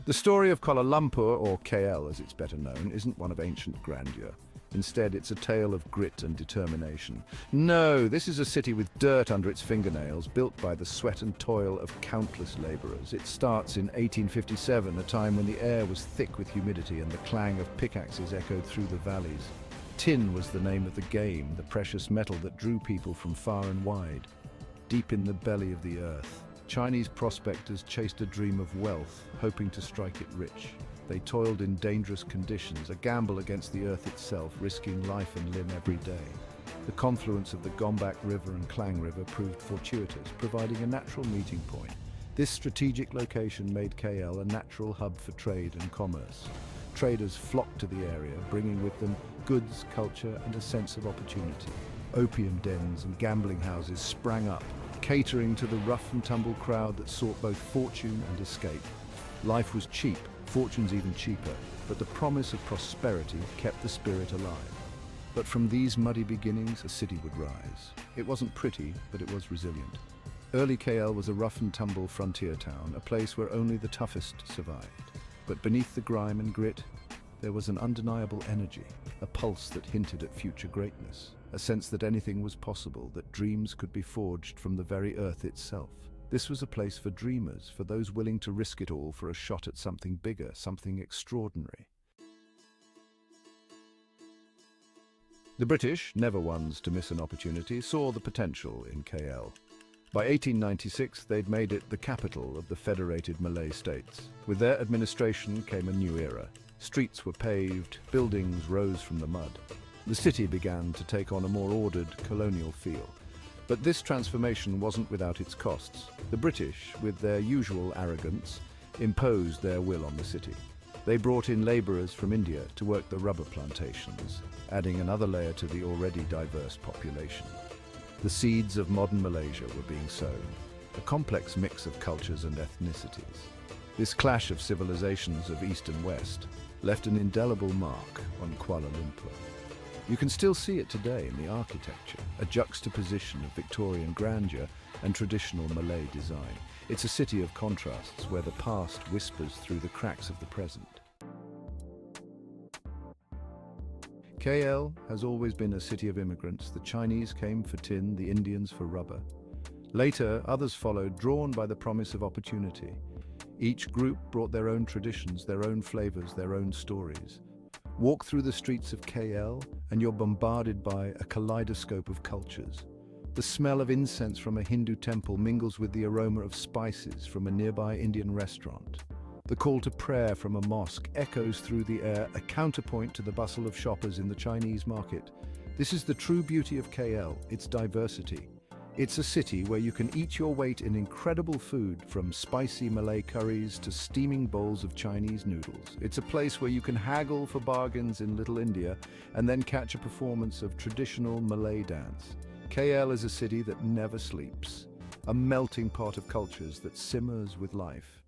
The story of Kuala Lumpur, or KL as it's better known, isn't one of ancient grandeur. Instead, it's a tale of grit and determination. No, this is a city with dirt under its fingernails, built by the sweat and toil of countless laborers. It starts in 1857, a time when the air was thick with humidity and the clang of pickaxes echoed through the valleys. Tin was the name of the game, the precious metal that drew people from far and wide. Deep in the belly of the earth, Chinese prospectors chased a dream of wealth, hoping to strike it rich. They toiled in dangerous conditions, a gamble against the earth itself, risking life and limb every day. The confluence of the Gombak River and Klang River proved fortuitous, providing a natural meeting point. This strategic location made KL a natural hub for trade and commerce. Traders flocked to the area, bringing with them goods, culture, and a sense of opportunity. Opium dens and gambling houses sprang up, catering to the rough-and-tumble crowd that sought both fortune and escape. Life was cheap, fortunes even cheaper, but the promise of prosperity kept the spirit alive. But from these muddy beginnings, a city would rise. It wasn't pretty, but it was resilient. Early KL was a rough-and-tumble frontier town, a place where only the toughest survived. But beneath the grime and grit, there was an undeniable energy, a pulse that hinted at future greatness, a sense that anything was possible, that dreams could be forged from the very earth itself. This was a place for dreamers, for those willing to risk it all for a shot at something bigger, something extraordinary. The British, never ones to miss an opportunity, saw the potential in KL. By 1896, they'd made it the capital of the Federated Malay States. With their administration came a new era. Streets were paved, buildings rose from the mud. The city began to take on a more ordered, colonial feel. But this transformation wasn't without its costs. The British, with their usual arrogance, imposed their will on the city. They brought in laborers from India to work the rubber plantations, adding another layer to the already diverse population. The seeds of modern Malaysia were being sown, a complex mix of cultures and ethnicities. This clash of civilizations of East and West left an indelible mark on Kuala Lumpur. You can still see it today in the architecture, a juxtaposition of Victorian grandeur and traditional Malay design. It's a city of contrasts where the past whispers through the cracks of the present. KL has always been a city of immigrants. The Chinese came for tin, the Indians for rubber. Later, others followed, drawn by the promise of opportunity. Each group brought their own traditions, their own flavors, their own stories. Walk through the streets of KL and you're bombarded by a kaleidoscope of cultures. The smell of incense from a Hindu temple mingles with the aroma of spices from a nearby Indian restaurant. The call to prayer from a mosque echoes through the air, a counterpoint to the bustle of shoppers in the Chinese market. This is the true beauty of KL, its diversity. It's a city where you can eat your weight in incredible food, from spicy Malay curries to steaming bowls of Chinese noodles. It's a place where you can haggle for bargains in Little India and then catch a performance of traditional Malay dance. KL is a city that never sleeps, a melting pot of cultures that simmers with life.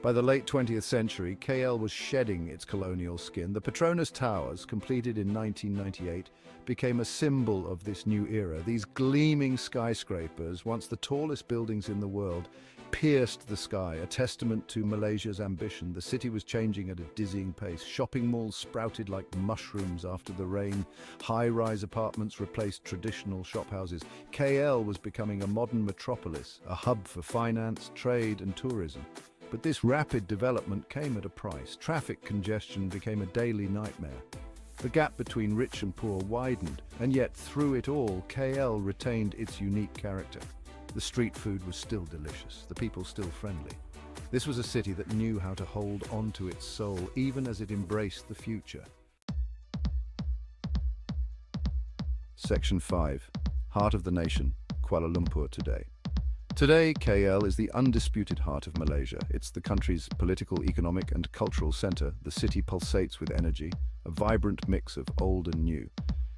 By the late 20th century, KL was shedding its colonial skin. The Petronas Towers, completed in 1998, became a symbol of this new era. These gleaming skyscrapers, once the tallest buildings in the world, pierced the sky, a testament to Malaysia's ambition. The city was changing at a dizzying pace. Shopping malls sprouted like mushrooms after the rain. High-rise apartments replaced traditional shophouses. KL was becoming a modern metropolis, a hub for finance, trade, and tourism. But this rapid development came at a price. Traffic congestion became a daily nightmare. The gap between rich and poor widened, and yet through it all, KL retained its unique character. The street food was still delicious, the people still friendly. This was a city that knew how to hold on to its soul, even as it embraced the future. Section 5. Heart of the Nation, Kuala Lumpur today. Today, KL is the undisputed heart of Malaysia. It's the country's political, economic, and cultural center. The city pulsates with energy, a vibrant mix of old and new.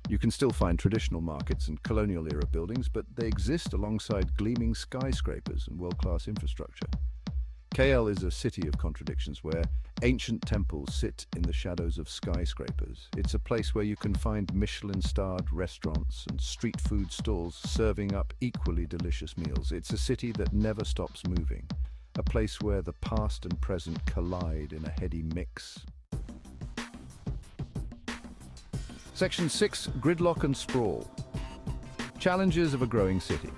You can still find traditional markets and colonial-era buildings, but they exist alongside gleaming skyscrapers and world-class infrastructure. KL is a city of contradictions where ancient temples sit in the shadows of skyscrapers. It's a place where you can find Michelin-starred restaurants and street food stalls serving up equally delicious meals. It's a city that never stops moving, a place where the past and present collide in a heady mix. Section 6, Gridlock and Sprawl. Challenges of a growing city.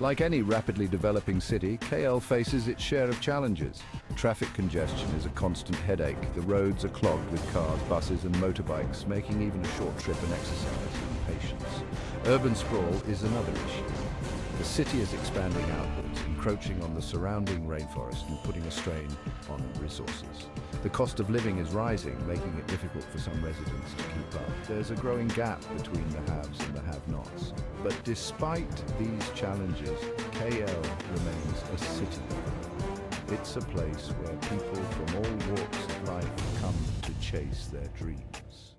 Like any rapidly developing city, KL faces its share of challenges. Traffic congestion is a constant headache. The roads are clogged with cars, buses and motorbikes, making even a short trip an exercise in patience. Urban sprawl is another issue. The city is expanding outwards, encroaching on the surrounding rainforest and putting a strain on resources. The cost of living is rising, making it difficult for some residents to keep up. There's a growing gap between the haves and the have-nots. But despite these challenges, KL remains a city. It's a place where people from all walks of life come to chase their dreams.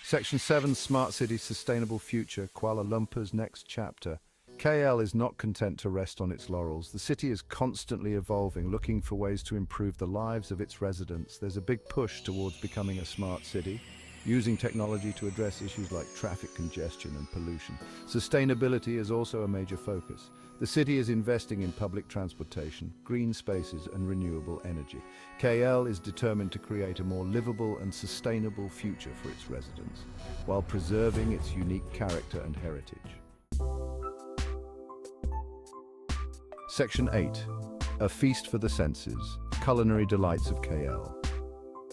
Section 7, Smart City Sustainable Future, Kuala Lumpur's next chapter. KL is not content to rest on its laurels. The city is constantly evolving, looking for ways to improve the lives of its residents. There's a big push towards becoming a smart city, using technology to address issues like traffic congestion and pollution. Sustainability is also a major focus. The city is investing in public transportation, green spaces and renewable energy. KL is determined to create a more livable and sustainable future for its residents, while preserving its unique character and heritage. Section 8. A Feast for the Senses, Culinary Delights of KL.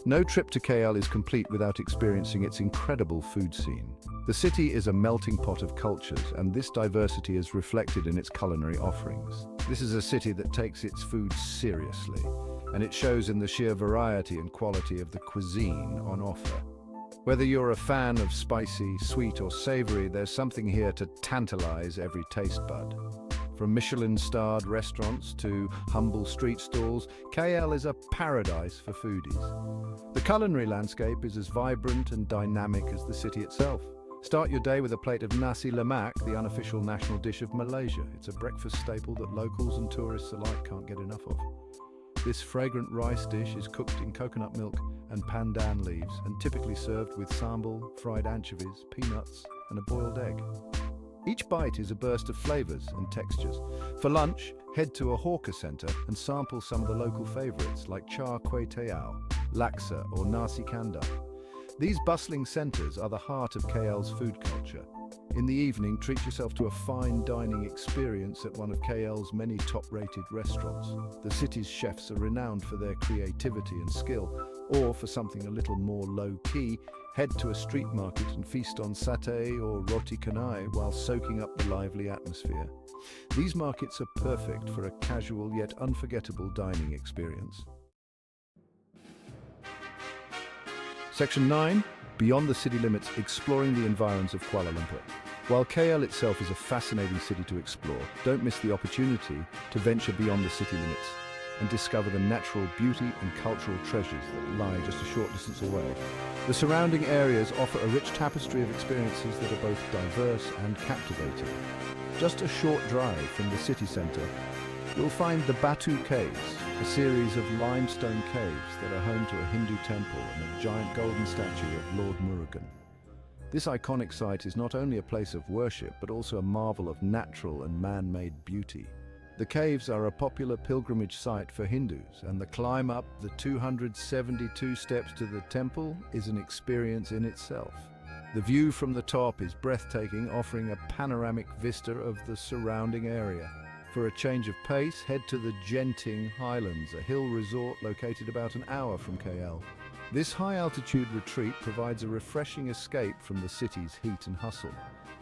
No trip to KL is complete without experiencing its incredible food scene. The city is a melting pot of cultures, and this diversity is reflected in its culinary offerings. This is a city that takes its food seriously, and it shows in the sheer variety and quality of the cuisine on offer. Whether you're a fan of spicy, sweet or savory, there's something here to tantalize every taste bud. From Michelin-starred restaurants to humble street stalls, KL is a paradise for foodies. The culinary landscape is as vibrant and dynamic as the city itself. Start your day with a plate of nasi lemak, the unofficial national dish of Malaysia. It's a breakfast staple that locals and tourists alike can't get enough of. This fragrant rice dish is cooked in coconut milk and pandan leaves and typically served with sambal, fried anchovies, peanuts and a boiled egg. Each bite is a burst of flavors and textures. For lunch, head to a hawker center and sample some of the local favorites like char kway teow, laksa or nasi kandar. These bustling centers are the heart of KL's food culture. In the evening, treat yourself to a fine dining experience at one of KL's many top-rated restaurants. The city's chefs are renowned for their creativity and skill, or for something a little more low-key, head to a street market and feast on satay or roti canai while soaking up the lively atmosphere. These markets are perfect for a casual yet unforgettable dining experience. Section 9, Beyond the City Limits, Exploring the Environs of Kuala Lumpur. While KL itself is a fascinating city to explore, don't miss the opportunity to venture beyond the city limits and discover the natural beauty and cultural treasures that lie just a short distance away. The surrounding areas offer a rich tapestry of experiences that are both diverse and captivating. Just a short drive from the city centre, you'll find the Batu Caves, a series of limestone caves that are home to a Hindu temple and a giant golden statue of Lord Murugan. This iconic site is not only a place of worship, but also a marvel of natural and man-made beauty. The caves are a popular pilgrimage site for Hindus, and the climb up the 272 steps to the temple is an experience in itself. The view from the top is breathtaking, offering a panoramic vista of the surrounding area. For a change of pace, head to the Genting Highlands, a hill resort located about an hour from KL. This high-altitude retreat provides a refreshing escape from the city's heat and hustle.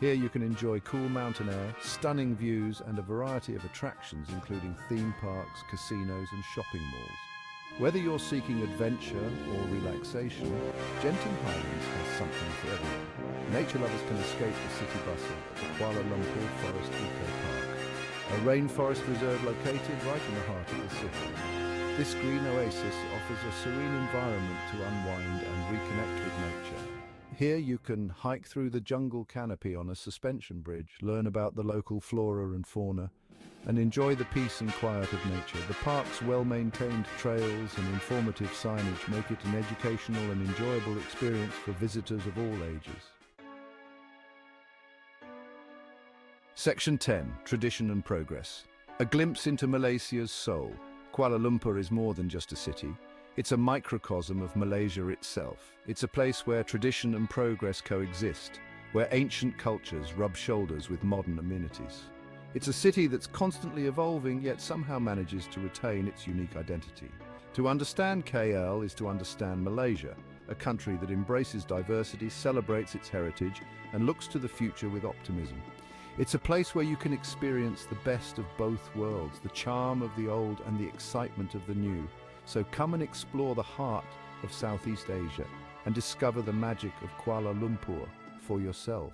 Here you can enjoy cool mountain air, stunning views, and a variety of attractions including theme parks, casinos, and shopping malls. Whether you're seeking adventure or relaxation, Genting Highlands has something for everyone. Nature lovers can escape the city bustle at the Kuala Lumpur Forest Eco Park, a rainforest reserve located right in the heart of the city. This green oasis offers a serene environment to unwind and reconnect with nature. Here you can hike through the jungle canopy on a suspension bridge, learn about the local flora and fauna, and enjoy the peace and quiet of nature. The park's well-maintained trails and informative signage make it an educational and enjoyable experience for visitors of all ages. Section 10. Tradition and Progress. A glimpse into Malaysia's soul. Kuala Lumpur is more than just a city. It's a microcosm of Malaysia itself. It's a place where tradition and progress coexist, where ancient cultures rub shoulders with modern amenities. It's a city that's constantly evolving, yet somehow manages to retain its unique identity. To understand KL is to understand Malaysia, a country that embraces diversity, celebrates its heritage, and looks to the future with optimism. It's a place where you can experience the best of both worlds, the charm of the old and the excitement of the new. So come and explore the heart of Southeast Asia and discover the magic of Kuala Lumpur for yourself.